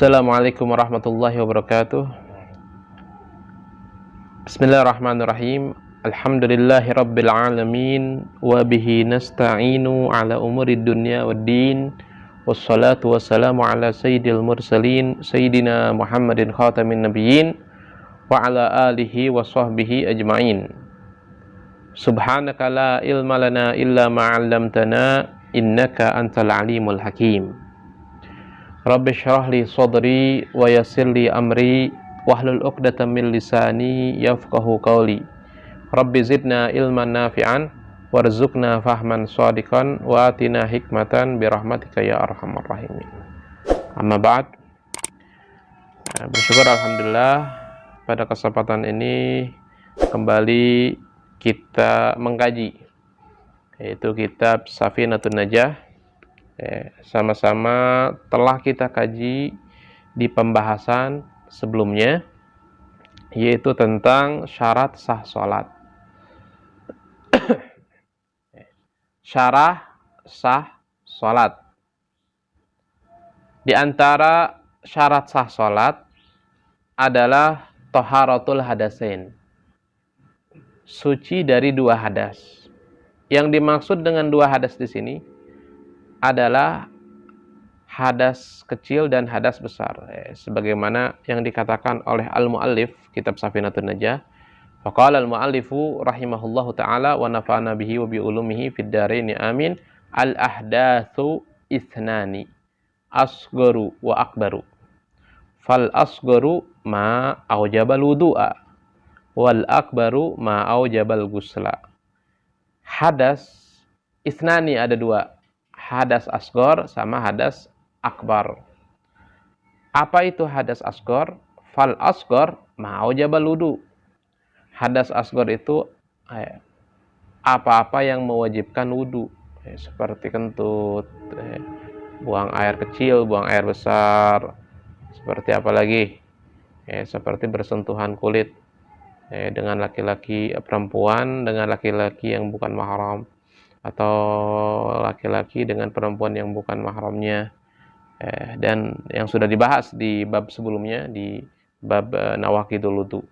Assalamualaikum warahmatullahi wabarakatuh. Bismillahirrahmanirrahim. Alhamdulillahi rabbil alamin. Wa bihi nasta'inu ala umurid dunya waddin. Wassalatu wassalamu ala sayyidil mursalin Sayyidina Muhammadin khatamin nabiyyin wa ala alihi wa sahbihi ajma'in. Subhanaka la ilma lana illa ma'allamtana innaka antal alimul hakim. Rabbi syrah li sadri wa yassir li amri wahlul 'uqdatam min lisani yafqahu qawli. Rabbi zidna ilman nafi'an warzuqna fahman shadiqan wa atina hikmatan bi rahmatika ya arhamar rahimin. Amma ba'd. Bersyukur alhamdulillah pada kesempatan ini kembali kita mengkaji yaitu kitab Safinatun Najah. Sama-sama telah kita kaji di pembahasan sebelumnya, yaitu tentang syarat sah sholat. Syarat sah sholat. Di antara syarat sah sholat adalah toharatul hadasain, suci dari dua hadas. Yang dimaksud dengan dua hadas di sini adalah hadas kecil dan hadas besar, sebagaimana yang dikatakan oleh al-muallif kitab Safinatun Najah. Faqala al-muallifu rahimahullahu ta'ala wa nafa'ana bihi wa bi ulumihi fid dharain amin. Al-ahdatsu ithnani, asgharu wa akbaru. Fal asgharu ma aujabal wudu'a wal akbaru ma aujabal ghusla. Hadas ithnani ada dua, hadas asghar sama hadas akbar. Apa itu hadas asghar? Fal asghar ma'aujabal wudu. Hadas asghar itu apa-apa yang mewajibkan wudu, seperti kentut, buang air kecil, buang air besar, seperti apa lagi? Seperti bersentuhan kulit dengan laki-laki, perempuan dengan laki-laki yang bukan mahram, atau laki-laki dengan perempuan yang bukan mahramnya, dan yang sudah dibahas di bab sebelumnya, di bab nawaqidul wudu.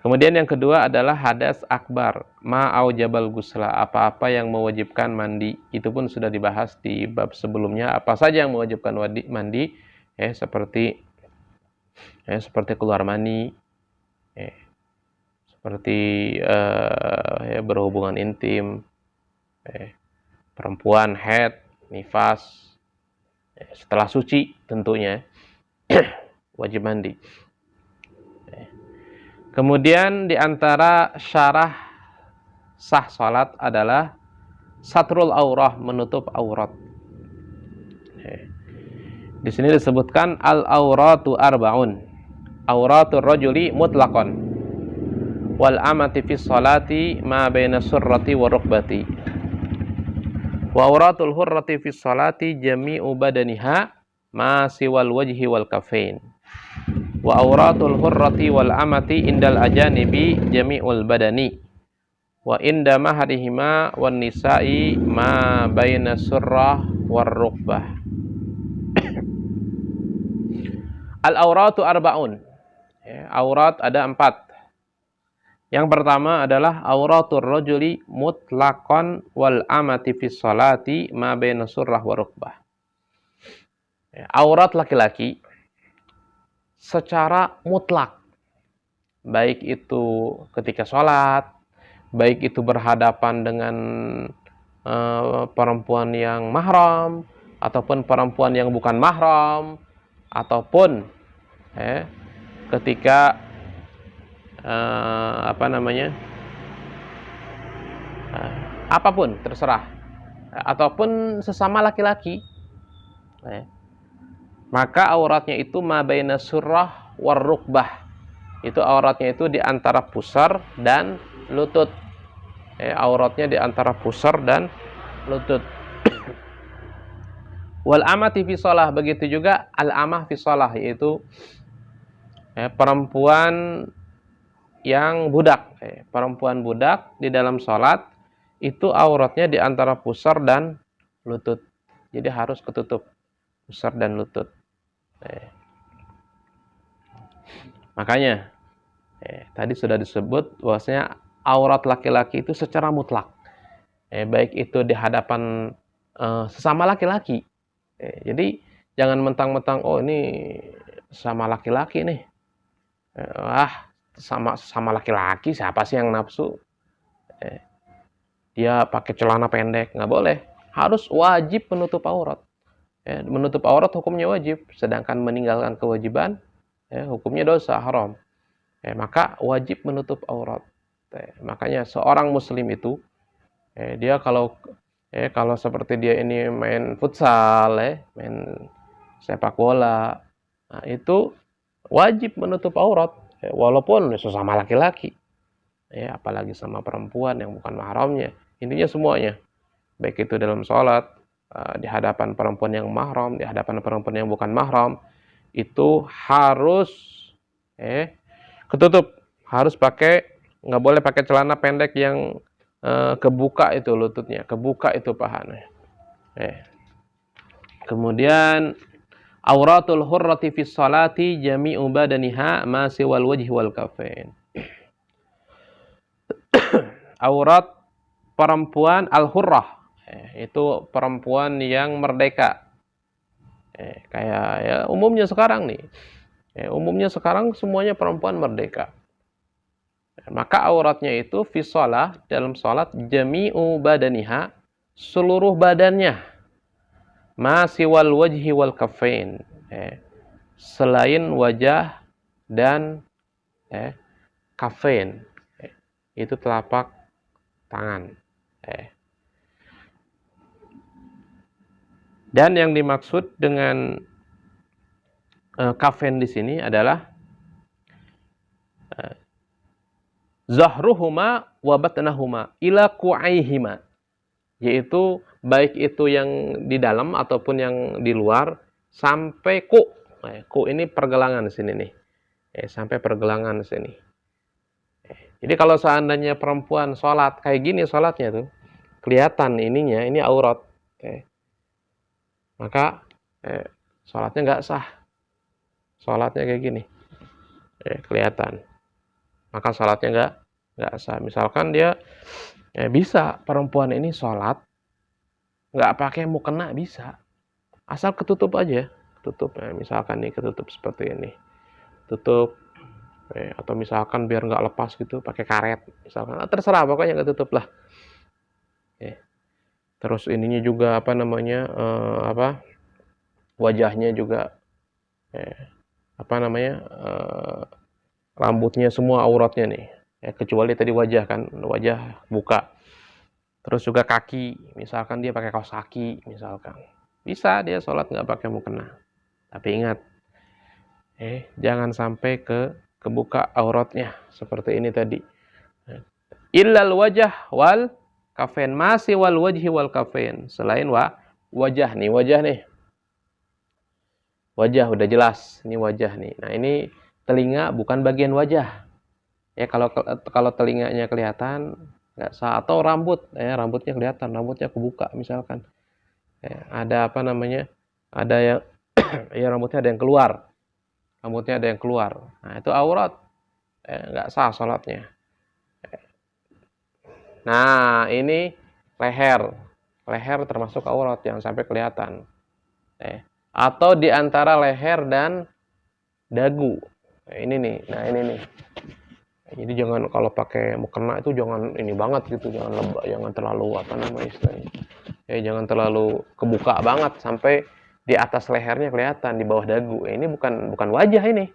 Kemudian yang kedua adalah hadas akbar, ma'aujabal ghusla, apa-apa yang mewajibkan mandi. Itu pun sudah dibahas di bab sebelumnya, apa saja yang mewajibkan mandi, seperti keluar mani, seperti berhubungan intim, perempuan haid, nifas, setelah suci tentunya wajib mandi. Kemudian di antara syarah sah salat adalah satrul aurah, menutup aurat. Di sini disebutkan al auratu arba'un. Auratul rajuli mutlaqan wal amati fi sholati ma baina surrati wa rukbati. Wa auratul hurrati fi sholati jami'u badaniha ma siwal wajhi wal kafain. Wa auratul hurrati wal amati indal ajanibi jami'ul badani. Wa inda mahrihima wan nisa'i ma baina surrah war rukbah. Al auratu arba'un. Aurat ada 4. Yang pertama adalah auratul rajuli mutlaqan wal amati fi sholati ma baina surrah wa rukbah. Aurat laki-laki secara mutlak, baik itu ketika sholat, baik itu berhadapan dengan perempuan yang mahram ataupun perempuan yang bukan mahram, ataupun ketika apapun terserah, ataupun sesama laki-laki, maka auratnya itu ma baina surrah war rukbah. Itu auratnya itu di antara pusar dan lutut. Auratnya di antara pusar dan lutut. Wal amati fi shalah, begitu juga al amah fi shalah, yaitu perempuan yang budak. Perempuan budak di dalam sholat itu auratnya di antara pusar dan lutut. Jadi harus ketutup. pusar dan lutut. Makanya tadi sudah disebut bahwasanya aurat laki-laki itu secara mutlak, baik itu di hadapan sesama laki-laki. Jadi jangan mentang-mentang oh ini sama laki-laki nih, sama laki-laki siapa sih yang nafsu? Dia pakai celana pendek, nggak boleh. Harus wajib menutup aurat. Menutup aurat hukumnya wajib, sedangkan meninggalkan kewajiban hukumnya dosa, haram. Maka wajib menutup aurat. Makanya seorang muslim itu dia kalau seperti dia ini main futsal, main sepak bola, nah itu wajib menutup aurat, walaupun sesama laki-laki, apalagi sama perempuan yang bukan mahramnya. Intinya semuanya, baik itu dalam sholat, di hadapan perempuan yang mahram, di hadapan perempuan yang bukan mahram, itu harus ketutup, harus pakai, nggak boleh pakai celana pendek yang kebuka itu lututnya, kebuka itu pahanya. Kemudian auratul hurrati fi sholati jami'u badaniha ma siwal wajhi wal kafain. Aurat perempuan al-hurrah, itu perempuan yang merdeka. Kayak ya umumnya sekarang nih. Umumnya sekarang semuanya perempuan merdeka. Maka auratnya itu fi shalah, dalam salat, jami'u badaniha, seluruh badannya. Ma siwal wajhi wal kafain. Selain wajah dan kafain. Itu telapak tangan. Dan yang dimaksud dengan kafain di sini adalah zahruhuma wa batnahuma ila qu'aihima, yaitu baik itu yang di dalam ataupun yang di luar sampai ku ini pergelangan di sini nih. Sampai pergelangan di sini. Jadi kalau seandainya perempuan sholat kayak gini sholatnya tuh, kelihatan ininya, ini aurat, maka sholatnya nggak sah. Sholatnya kayak gini, kelihatan, maka sholatnya nggak sah. Misalkan dia bisa perempuan ini sholat nggak pakai mukena, bisa, asal ketutup aja, tutup. Misalkan nih ketutup seperti ini, tutup. Atau misalkan biar nggak lepas gitu pakai karet misalkan, terserah, pokoknya nggak tutup lah. Terus ininya juga apa namanya, wajahnya juga rambutnya semua auratnya nih, kecuali tadi wajah kan, wajah buka. Terus juga kaki, misalkan dia pakai kaos kaki misalkan, bisa dia sholat nggak pakai mukena. Tapi ingat, jangan sampai kebuka auratnya seperti ini tadi. Illal wajah wal kafain, masih wal wajhi wal kafain, selain wajah nih, wajah udah jelas, ini wajah nih. Nah ini telinga bukan bagian wajah. Kalau telinganya kelihatan nggak sah, atau rambutnya kelihatan, rambutnya kebuka misalkan. Ada apa namanya? Ada yang ya rambutnya ada yang keluar. Nah, itu aurat. Nggak sah sholatnya. Nah, ini leher. Leher termasuk aurat, jangan sampai kelihatan. Atau di antara leher dan dagu. Ini nih. Jadi jangan kalau pakai mukena itu jangan ini banget gitu, jangan terlalu apa namanya istilahnya. Jangan terlalu kebuka banget sampai di atas lehernya kelihatan, di bawah dagu. Ini bukan wajah ini.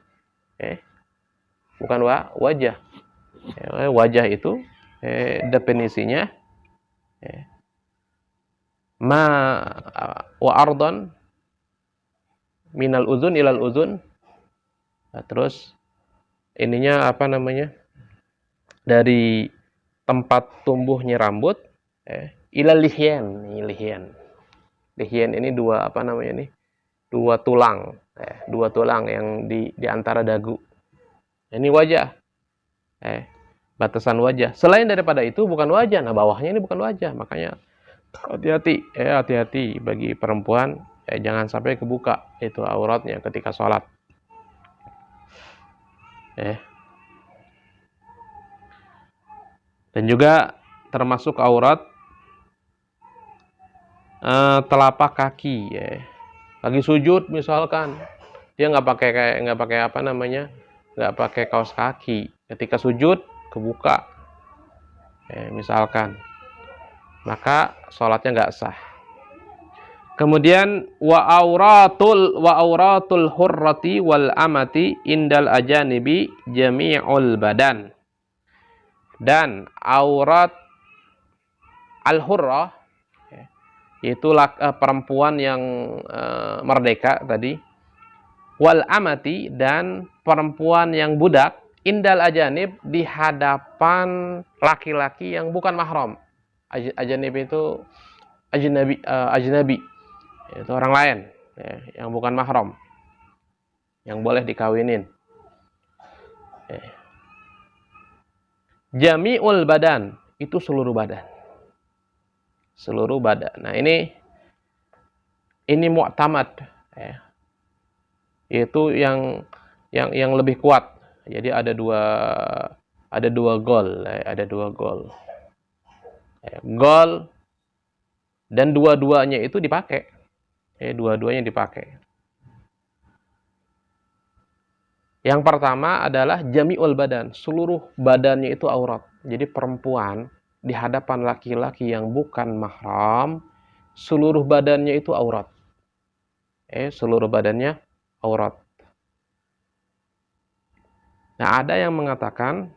Bukan wajah. Wajah itu definisinya ma wa ardon minal uzun ilal uzun. Terus ininya apa namanya? Dari tempat tumbuhnya rambut ilal lihyan. Lihyan ini dua apa namanya nih? Dua tulang yang di antara dagu. Ini wajah. Batasan wajah. Selain daripada itu bukan wajah. Nah, bawahnya ini bukan wajah. Makanya hati-hati bagi perempuan Jangan sampai kebuka itu auratnya ketika sholat. Dan juga termasuk aurat telapak kaki. Lagi sujud misalkan, dia nggak pakai apa namanya, nggak pakai kaos kaki. Ketika sujud kebuka, misalkan, maka sholatnya nggak sah. Kemudian wa auratul hurrati wal amati indal ajanibi jami'ul badan. Dan aurat al-hurrah, yaitu perempuan yang merdeka tadi, wal amati, dan perempuan yang budak, indal ajanib, di hadapan laki-laki yang bukan mahram. Ajanib itu ajnabi, itu orang lain, yang bukan mahram, yang boleh dikawinin. Jami'ul badan, itu seluruh badan. Seluruh badan. Nah, ini mu'tamad, yaitu yang lebih kuat. Jadi ada dua gol, gol, dan dua-duanya itu dipakai. Dua-duanya dipakai. Yang pertama adalah jami'ul badan, seluruh badannya itu aurat. Jadi perempuan di hadapan laki-laki yang bukan mahram, seluruh badannya itu aurat. Seluruh badannya aurat. Nah, ada yang mengatakan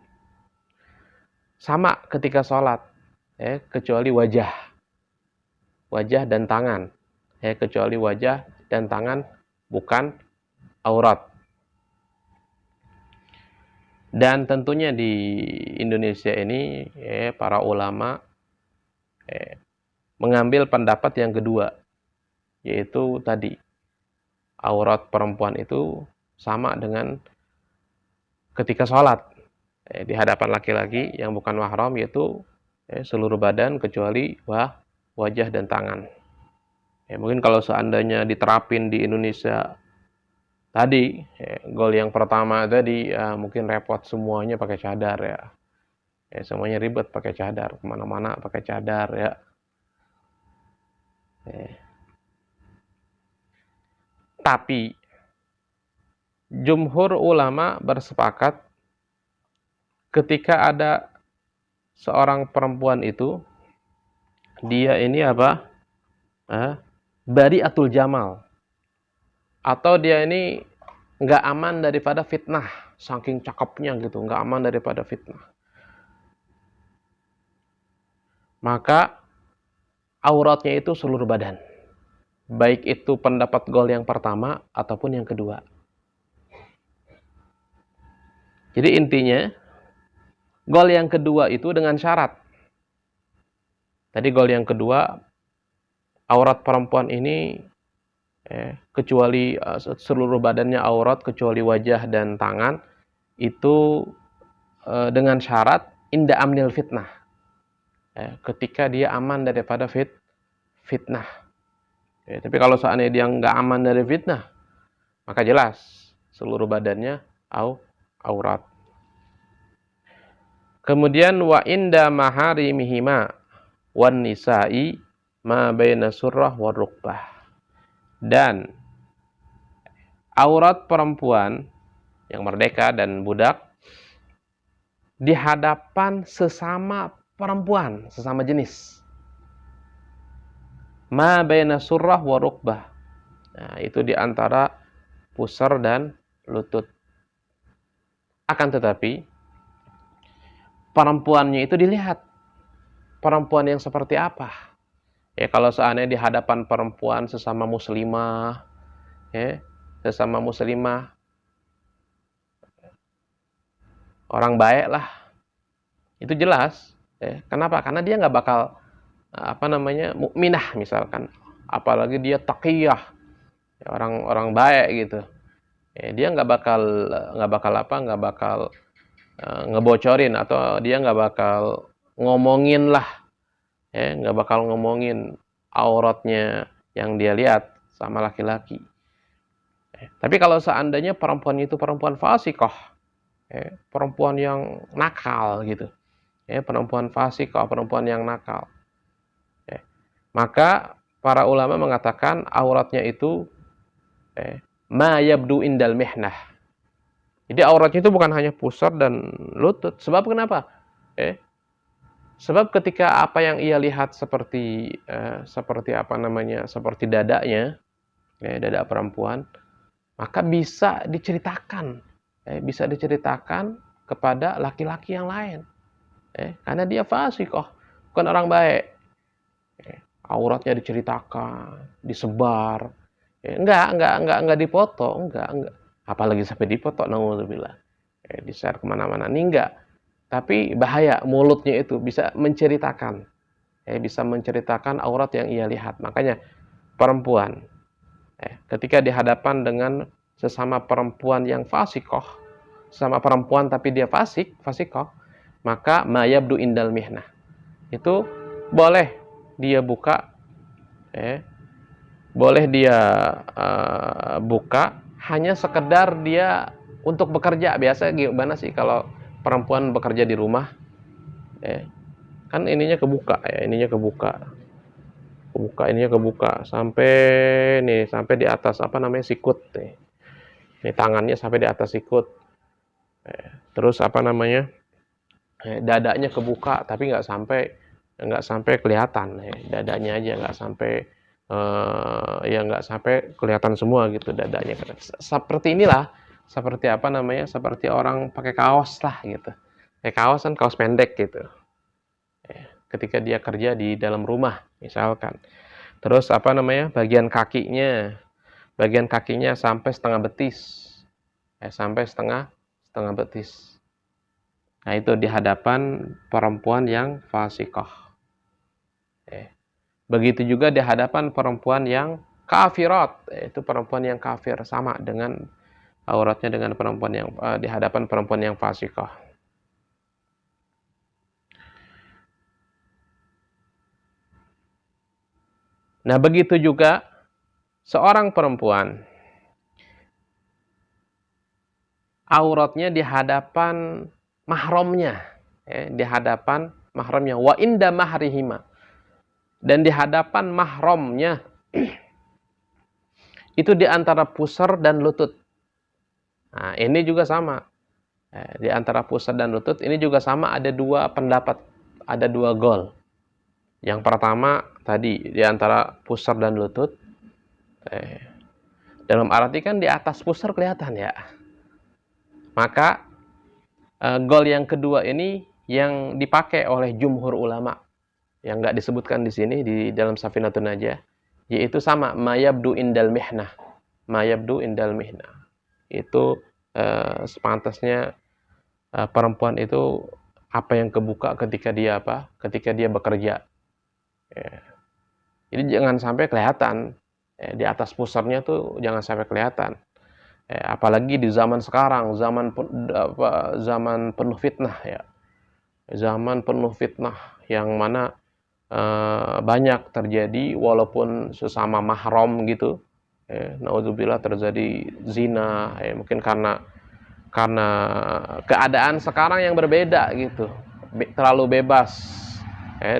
sama ketika sholat, kecuali wajah dan tangan. Kecuali wajah dan tangan bukan aurat. Dan tentunya di Indonesia ini, para ulama mengambil pendapat yang kedua, yaitu tadi, aurat perempuan itu sama dengan ketika sholat, di hadapan laki-laki yang bukan mahram, yaitu seluruh badan kecuali wajah dan tangan. Mungkin kalau seandainya diterapin di Indonesia tadi, gol yang pertama tadi, mungkin repot semuanya pakai cadar ya. Semuanya ribet pakai cadar, kemana-mana pakai cadar ya. Tapi jumhur ulama bersepakat ketika ada seorang perempuan itu, dia ini apa? Bari'atul jamal. Atau dia ini nggak aman daripada fitnah, saking cakepnya gitu, nggak aman daripada fitnah. Maka auratnya itu seluruh badan. Baik itu pendapat gol yang pertama ataupun yang kedua. Jadi intinya, gol yang kedua itu dengan syarat. Tadi gol yang kedua, aurat perempuan ini kecuali seluruh badannya aurat kecuali wajah dan tangan, itu dengan syarat inda amnil fitnah, ketika dia aman daripada fitnah. Tapi kalau seandainya dia nggak aman dari fitnah, maka jelas seluruh badannya aurat. Kemudian wa inda maharimihima wan nisa'i ma baina surrah wa rukbah. Dan aurat perempuan yang merdeka dan budak di hadapan sesama perempuan, sesama jenis. Ma baina surrah wa rukbah. Nah, itu di antara pusar dan lutut. Akan tetapi perempuannya itu dilihat. Perempuan yang seperti apa? Kalau seandainya di hadapan perempuan sesama muslimah, orang baik lah, itu jelas. Kenapa? Karena dia nggak bakal mukminah misalkan, apalagi dia taqiyah, orang baik gitu. Dia nggak bakal ngebocorin, atau dia nggak bakal ngomongin lah, nggak bakal ngomongin auratnya yang dia lihat sama laki-laki. Tapi kalau seandainya perempuan itu perempuan fasikoh, perempuan yang nakal gitu, perempuan fasikoh, perempuan yang nakal, maka para ulama mengatakan auratnya itu ma yabdu indal mihnah. Jadi auratnya itu bukan hanya pusar dan lutut. Sebab kenapa? Sebab ketika apa yang ia lihat seperti seperti dadanya, dada perempuan, maka bisa diceritakan, kepada laki-laki yang lain, karena dia fasikoh, bukan orang baik. Auratnya diceritakan, disebar, enggak dipoto, enggak, apalagi sampai dipoto, naudzubillah, di-share kemana-mana, ini enggak. Tapi bahaya, mulutnya itu bisa menceritakan, aurat yang ia lihat. Makanya perempuan, ketika dihadapan dengan sesama perempuan yang fasikoh, sesama perempuan tapi dia fasikoh, maka mayabdu indal mihnah, itu boleh dia buka, buka hanya sekedar dia untuk bekerja. Biasa gimana sih kalau perempuan bekerja di rumah, kan ininya kebuka, ininya kebuka sampai di atas sikut, ini tangannya sampai di atas sikut, terus dadanya kebuka tapi nggak sampai kelihatan, dadanya aja nggak sampai kelihatan semua gitu dadanya. Seperti inilah, seperti seperti orang pakai kaos lah gitu, kaos kan kaos pendek gitu, ketika dia kerja di dalam rumah misalkan. Terus bagian kakinya sampai setengah betis, setengah betis. Nah, itu di hadapan perempuan yang fasikoh. Begitu juga di hadapan perempuan yang kafirat, itu perempuan yang kafir, sama dengan auratnya dengan perempuan yang di hadapan perempuan yang fasikoh. Nah, begitu juga seorang perempuan auratnya di hadapan mahramnya, wa inda mahrihima, dan di hadapan mahramnya itu di antara pusar dan lutut. Nah, ini juga sama, di antara pusar dan lutut ini juga sama, ada dua pendapat, ada dua gol. Yang pertama tadi di antara pusar dan lutut, dalam arti kan di atas pusar kelihatan ya. Maka gol yang kedua ini yang dipakai oleh jumhur ulama, yang nggak disebutkan di sini di dalam Safinatun Najah, yaitu sama, mayabdu indal mihnah. Mayabdu indal mihnah. Itu sepantasnya perempuan itu apa yang kebuka ketika dia bekerja. Jadi jangan sampai kelihatan, di atas pusarnya tuh jangan sampai kelihatan. Apalagi di zaman sekarang, zaman penuh fitnah ya. Zaman penuh fitnah yang mana banyak terjadi walaupun sesama mahram gitu. Naudzubillah terjadi zina, mungkin karena keadaan sekarang yang berbeda gitu. Terlalu bebas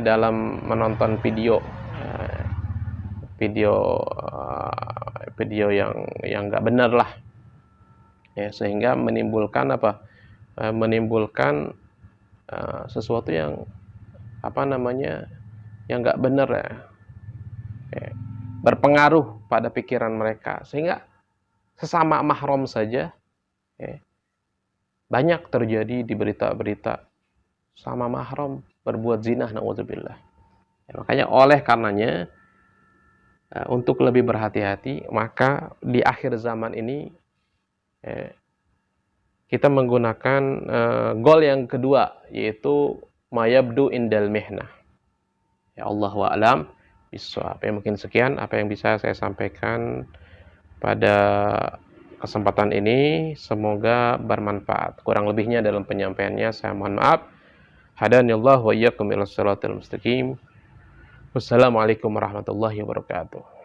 dalam menonton video yang nggak benar lah, sehingga menimbulkan sesuatu yang yang nggak benar ya, berpengaruh pada pikiran mereka, sehingga sesama mahram saja banyak terjadi di berita-berita sama mahram berbuat zina, naudzubillah. Makanya oleh karenanya untuk lebih berhati-hati, maka di akhir zaman ini kita menggunakan gol yang kedua, yaitu mayabdu indal mihnah. Ya, Allahu a'lam bishawab. Mungkin sekian apa yang bisa saya sampaikan pada kesempatan ini, semoga bermanfaat. Kurang lebihnya dalam penyampaiannya saya mohon maaf. Hadanillahu wa iyyakum ila shiratal mustaqim. Wassalamualaikum warahmatullahi wabarakatuh.